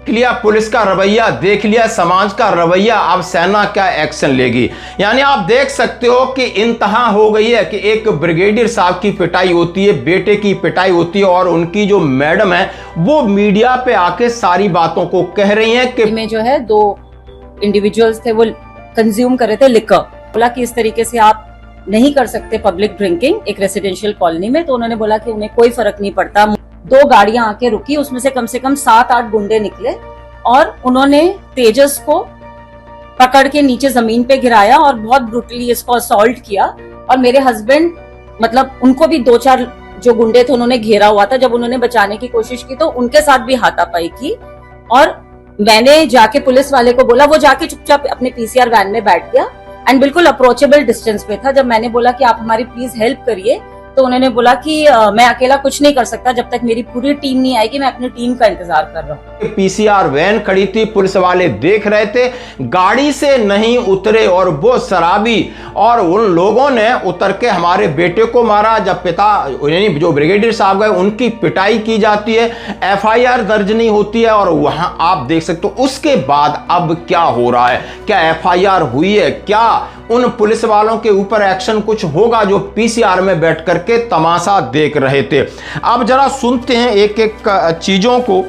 लिया पुलिस का रवैया, देख लिया समाज का रवैया, अब सेना क्या एक्शन लेगी। यानी आप देख सकते हो कि इंतहा हो गई है कि एक ब्रिगेडियर साहब की पिटाई होती है, बेटे की पिटाई होती है, और उनकी जो मैडम है वो मीडिया पे आके सारी बातों को कह रही हैं कि में जो है 2 इंडिविजुअल्स थे, वो कंज्यूम कर रहे थे लिकर। बोला कि इस तरीके से आप नहीं कर सकते पब्लिक ड्रिंकिंग एक रेसिडेंशियल कॉलोनी में। तो उन्होंने बोला कि उन्हें कोई फर्क नहीं पड़ता। 2 गाड़ियां आके रुकी, उसमें से कम 7-8 गुंडे निकले और उन्होंने तेजस को पकड़ के नीचे जमीन पे गिराया और बहुत ब्रूटली इसको असॉल्ट किया। और मेरे हस्बैंड, मतलब उनको भी 2-4 जो गुंडे थे उन्होंने घेरा हुआ था। जब उन्होंने बचाने की कोशिश की तो उनके साथ भी हाथापाई की। और मैंने जाके पुलिस वाले को बोला, वो जाके चुपचाप अपने पीसीआर वैन में बैठ गया एंड बिल्कुल अप्रोचेबल डिस्टेंस पे था। जब मैंने बोला कि आप हमारी प्लीज हेल्प करिए, तो उन्होंने बोला कि मैं अकेला कुछ नहीं कर सकता, जब तक मेरी पूरी टीम नहीं आएगी, मैं अपनी टीम का इंतजार कर रहा हूँ। पीसीआर वैन खड़ी थी, पुलिस वाले देख रहे थे, गाड़ी से नहीं उतरे और वो शराबी, और उन लोगों ने उतर के हमारे बेटे को मारा। जब पिता यानी जो ब्रिगेडियर साहब गए उनकी पिटाई की जाती है, एफआईआर दर्ज नहीं होती है, और वहां आप देख सकते हो उसके बाद अब क्या हो रहा है। क्या एफआईआर हुई है? क्या उन पुलिस वालों के ऊपर एक्शन कुछ होगा जो पीसीआर में बैठ करके तमाशा देख रहे थे? अब जरा सुनते हैं एक एक चीजों को।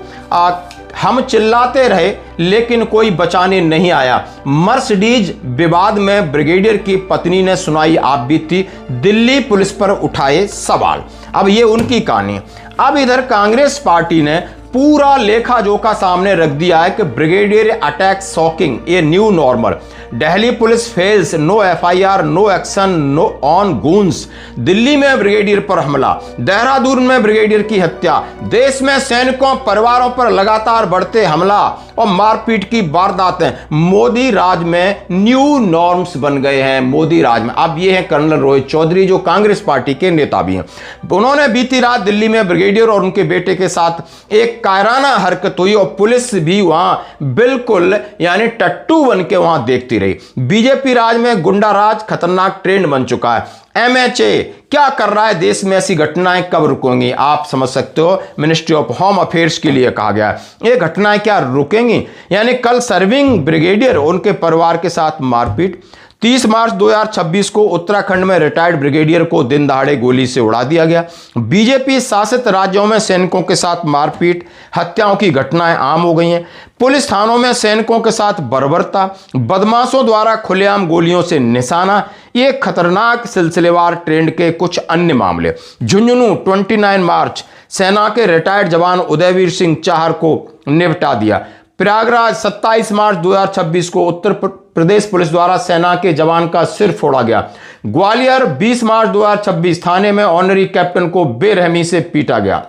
हम चिल्लाते रहे लेकिन कोई बचाने नहीं आया। मर्सिडीज विवाद में ब्रिगेडियर की पत्नी ने सुनाई आप बीती, दिल्ली पुलिस पर उठाए सवाल। अब ये उनकी कहानी। अब इधर कांग्रेस पार्टी ने पूरा लेखा जोखा सामने रख दिया है कि ब्रिगेडियर अटैक शॉकिंग, ये new normal. Delhi police fails, no FIR, no action, no on goons. Delhi में ब्रिगेडियर पर हमला, देहरादून में ब्रिगेडियर की हत्या, देश में सैनिकों परिवारों पर लगातार बढ़ते हमला और मारपीट की वारदातें मोदी राज में न्यू नॉर्म्स बन गए हैं। मोदी राज में अब ये है कर्नल रोहित चौधरी, जो कांग्रेस पार्टी के नेता भी हैं। उन्होंने बीती रात दिल्ली में ब्रिगेडियर और उनके बेटे के साथ एक कायराना हरकत हुई और पुलिस भी वहां बिल्कुल यानी टट्टू बन के वहां देखती रही। बीजेपी राज में गुंडा राज खतरनाक ट्रेंड बन चुका है। एमएचए क्या कर रहा है देश में? ऐसी घटनाएं कब रुकेंगी? आप समझ सकते हो, मिनिस्ट्री ऑफ होम अफेयर्स के लिए कहा गया है। ये घटनाएं क्या रुकेंगी? यानी कल सर्विंग ब्रिगेडियर उनके परिवार के साथ मारपीट। 30 मार्च 2026 को उत्तराखंड में रिटायर्ड ब्रिगेडियर को दिन दहाड़े गोली से उड़ा दिया गया। बीजेपी शासित राज्यों में सैनिकों के साथ मारपीट, हत्याओं की घटनाएं आम हो गई हैं। पुलिस थानों में सैनिकों के साथ बर्बरता, बदमाशों द्वारा खुलेआम गोलियों से निशाना, ये खतरनाक सिलसिलेवार ट्रेंड के कुछ अन्य मामले। झुंझुनू 29 मार्च सेना के रिटायर्ड जवान उदयवीर सिंह चाहर को निपटा दिया। प्रयागराज 27 मार्च 2026 को उत्तर प्रदेश पुलिस द्वारा सेना के जवान का सिर फोड़ा गया। ग्वालियर 20 मार्च 2026 थाने में ऑनरी कैप्टन को बेरहमी से पीटा गया।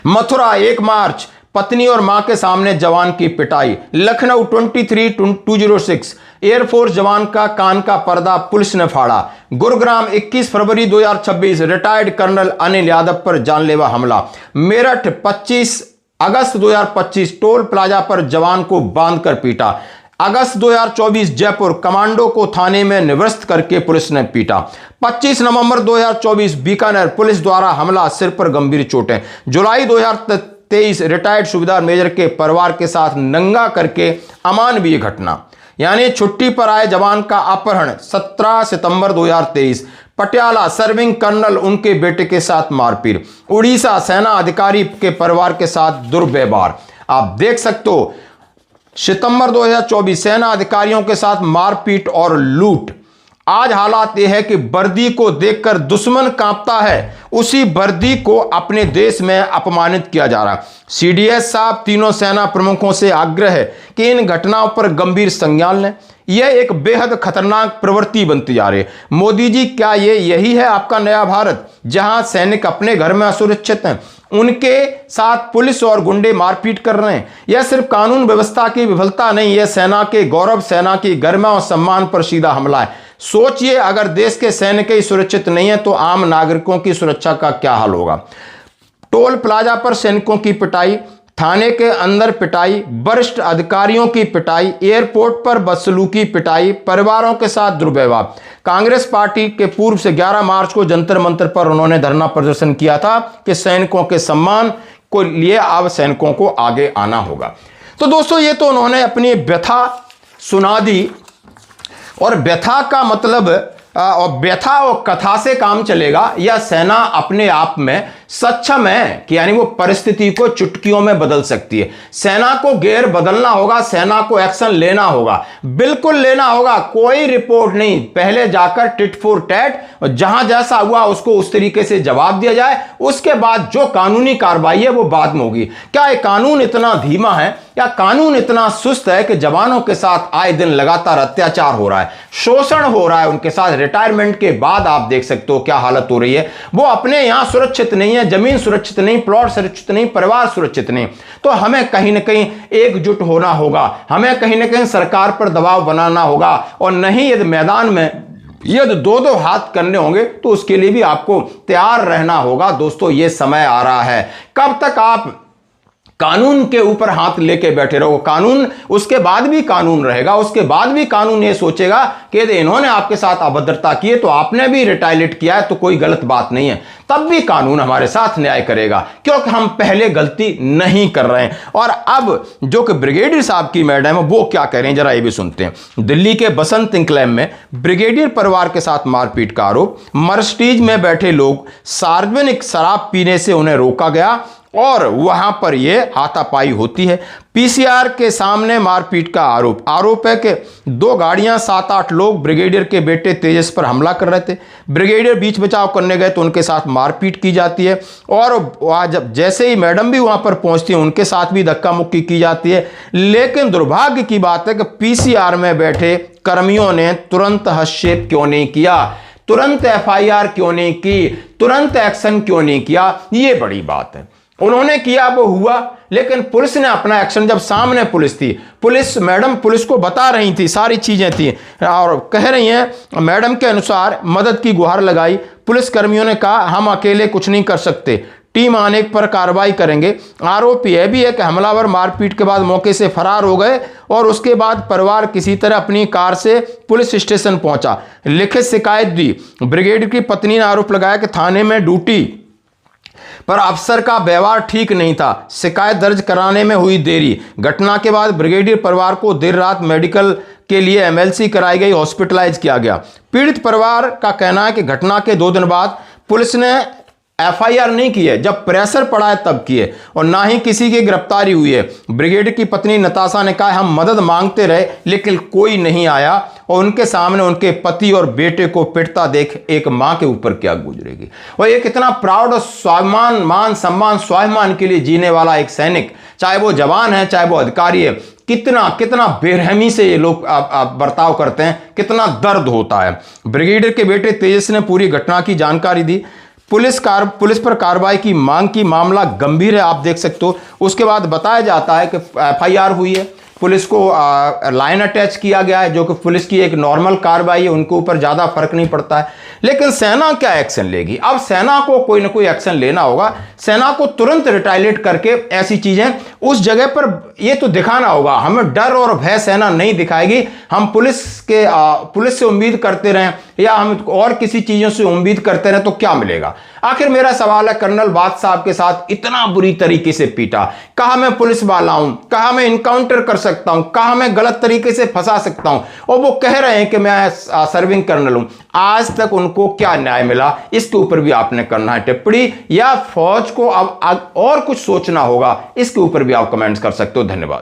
मथुरा 1 मार्च पत्नी और मां के सामने जवान की पिटाई। लखनऊ 23/206 एयरफोर्स जवान का कान का पर्दा पुलिस ने फाड़ा। गुरुग्राम 21 फरवरी 2026 रिटायर्ड कर्नल अनिल यादव पर जानलेवा हमला। मेरठ 25 अगस्त 2025 टोल प्लाजा पर जवान को बांधकर पीटा। अगस्त 2024 जयपुर कमांडो को थाने में निवृत्त करके पुलिस ने पीटा। 25 नवंबर 2024 बीकानेर पुलिस द्वारा हमला, सिर पर गंभीर चोटें। जुलाई 2023 रिटायर्ड सूबेदार मेजर के परिवार के साथ नंगा करके अमानवीय घटना, यानी छुट्टी पर आए जवान का अपहरण। 17 सितंबर 2023 पटियाला सर्विंग कर्नल उनके बेटे के साथ मारपीट। उड़ीसा सेना अधिकारी के परिवार के साथ दुर्व्यवहार। आप देख सकते हो सितंबर 2024 सेना अधिकारियों के साथ मारपीट और लूट। आज हालात यह है कि वर्दी को देखकर दुश्मन कांपता है, उसी वर्दी को अपने देश में अपमानित किया जा रहा है। सीडीएस साहब तीनों सेना प्रमुखों से आग्रह है कि इन घटनाओं पर गंभीर संज्ञान लें। यह एक बेहद खतरनाक प्रवृत्ति बनती जा रही है। मोदी जी, क्या यही है आपका नया भारत, जहां सैनिक अपने घर में असुरक्षित हैं, उनके साथ पुलिस और गुंडे मारपीट कर रहे हैं? यह सिर्फ कानून व्यवस्था की विफलता नहीं, यह सेना के गौरव, सेना की गरिमा और सम्मान पर सीधा हमला है। सोचिए, अगर देश के सैनिक ही सुरक्षित नहीं है तो आम नागरिकों की सुरक्षा का क्या हाल होगा? टोल प्लाजा पर सैनिकों की पिटाई, थाने के अंदर पिटाई, वरिष्ठ अधिकारियों की पिटाई, एयरपोर्ट पर बदसलूकी पिटाई, परिवारों के साथ दुर्व्यवहार। कांग्रेस पार्टी के पूर्व से 11 मार्च को जंतर मंतर पर उन्होंने धरना प्रदर्शन किया था कि सैनिकों के सम्मान को लिए अब सैनिकों को आगे आना होगा। तो दोस्तों ये तो उन्होंने अपनी व्यथा सुना दी, और व्यथा का मतलब और व्यथा और कथा से काम चलेगा या सेना अपने आप में सक्षम है कि यानी वो परिस्थिति को चुटकियों में बदल सकती है। सेना को गियर बदलना होगा, सेना को एक्शन लेना होगा, बिल्कुल लेना होगा, कोई रिपोर्ट नहीं, पहले जाकर टिट फॉर टैट, जहां जैसा हुआ उसको उस तरीके से जवाब दिया जाए, उसके बाद जो कानूनी कार्रवाई है वो बाद में होगी। क्या ये कानून इतना धीमा है या कानून इतना सुस्त है कि जवानों के साथ आए दिन लगातार अत्याचार हो रहा है, शोषण हो रहा है उनके साथ। रिटायरमेंट के बाद आप देख सकते हो क्या हालत हो रही है, वो अपने यहां सुरक्षित नहीं है, जमीन सुरक्षित नहीं, प्लॉट सुरक्षित नहीं, परिवार सुरक्षित नहीं। तो हमें कहीं ना कहीं एकजुट होना होगा, हमें कहीं ना कहीं सरकार पर दबाव बनाना होगा, और नहीं यदि मैदान में यदि दो दो हाथ करने होंगे तो उसके लिए भी आपको तैयार रहना होगा। दोस्तों ये समय आ रहा है, कब तक आप कानून के ऊपर हाथ लेके बैठे रहो? कानून उसके बाद भी कानून रहेगा, उसके बाद भी कानून ये सोचेगा कि यदि इन्होंने आपके साथ अभद्रता की है तो आपने भी रिटालिएट किया है तो कोई गलत बात नहीं है, तब भी कानून हमारे साथ न्याय करेगा, क्योंकि हम पहले गलती नहीं कर रहे हैं। और अब जो कि ब्रिगेडियर साहब की मैडम है वो क्या कह रहे हैं जरा ये भी सुनते हैं। दिल्ली के बसंत इंक्लेव में ब्रिगेडियर परिवार के साथ मारपीट का आरोप, मर्सिडीज में बैठे लोग सार्वजनिक शराब पीने से उन्हें रोका गया और वहां पर यह हाथापाई होती है। पीसीआर के सामने मारपीट का आरोप है कि 2 गाड़ियां 7-8 लोग ब्रिगेडियर के बेटे तेजस पर हमला कर रहे थे। ब्रिगेडियर बीच बचाव करने गए तो उनके साथ मारपीट की जाती है, और जब जैसे ही मैडम भी वहां पर पहुंचती है उनके साथ भी धक्का मुक्की की जाती है। लेकिन दुर्भाग्य की बात है कि पीसीआर में बैठे कर्मियों ने तुरंत हस्तक्षेप क्यों नहीं किया, तुरंत एफआईआर क्यों नहीं की, तुरंत एक्शन क्यों नहीं किया? ये बड़ी बात है। उन्होंने किया वो हुआ, लेकिन पुलिस ने अपना एक्शन, जब सामने पुलिस थी, पुलिस मैडम पुलिस को बता रही थी, सारी चीजें थी और कह रही हैं मैडम के अनुसार मदद की गुहार लगाई। पुलिस कर्मियों ने कहा हम अकेले कुछ नहीं कर सकते, टीम आने पर कार्रवाई करेंगे। आरोप यह भी है कि हमलावर मारपीट के बाद मौके से फरार हो गए और उसके बाद परिवार किसी तरह अपनी कार से पुलिस स्टेशन पहुंचा, लिखित शिकायत दी। ब्रिगेडियर की पत्नी ने आरोप लगाया कि थाने में ड्यूटी पर अफसर का व्यवहार ठीक नहीं था, शिकायत दर्ज कराने में हुई देरी। घटना के बाद ब्रिगेडियर परिवार को देर रात मेडिकल के लिए एमएलसी कराई गई, हॉस्पिटलाइज किया गया। पीड़ित परिवार का कहना है कि घटना के 2 दिन बाद पुलिस ने एफआईआर नहीं की है, जब प्रेशर पड़ा है तब की है, और ना ही किसी की गिरफ्तारी हुई है। ब्रिगेडियर की पत्नी नताशा ने कहा हम मदद मांगते रहे लेकिन कोई नहीं आया, और उनके सामने उनके पति और बेटे को पिटता देख एक मां के ऊपर क्या गुजरेगी। और एक इतना प्राउड और स्वाभिमान, मान सम्मान, स्वाभिमान के लिए जीने वाला एक सैनिक, चाहे वो जवान है चाहे वो अधिकारी है, कितना बेरहमी से ये लोग बर्ताव करते हैं, कितना दर्द होता है। ब्रिगेडियर के बेटे तेजस ने पूरी घटना की जानकारी दी। पुलिस पर कार्रवाई की मांग की, मामला गंभीर है, आप देख सकते हो। उसके बाद बताया जाता है कि एफआईआर हुई है, पुलिस को लाइन अटैच किया गया है, जो कि पुलिस की एक नॉर्मल कार्रवाई है, उनके ऊपर ज़्यादा फर्क नहीं पड़ता है। लेकिन सेना क्या एक्शन लेगी? अब सेना को कोई ना कोई एक्शन लेना होगा, सेना को तुरंत रिटालिएट करके ऐसी चीज़ें उस जगह पर ये तो दिखाना होगा। हमें डर और भय सेना नहीं दिखाएगी। हम पुलिस से उम्मीद करते रहें या हम और किसी चीज़ों से उम्मीद करते रहें तो क्या मिलेगा? आखिर मेरा सवाल है, कर्नल बात साहब के साथ इतना बुरी तरीके से पीटा, कहा मैं पुलिस वाला हूं, कहा मैं इनकाउंटर कर सकता हूं, कहा मैं गलत तरीके से फंसा सकता हूं, और वो कह रहे हैं कि मैं सर्विंग कर्नल हूं। आज तक उनको क्या न्याय मिला? इसके ऊपर भी आपने करना है टिप्पणी, या फौज को अब और कुछ सोचना होगा, इसके ऊपर भी आप कमेंट्स कर सकते हो। धन्यवाद।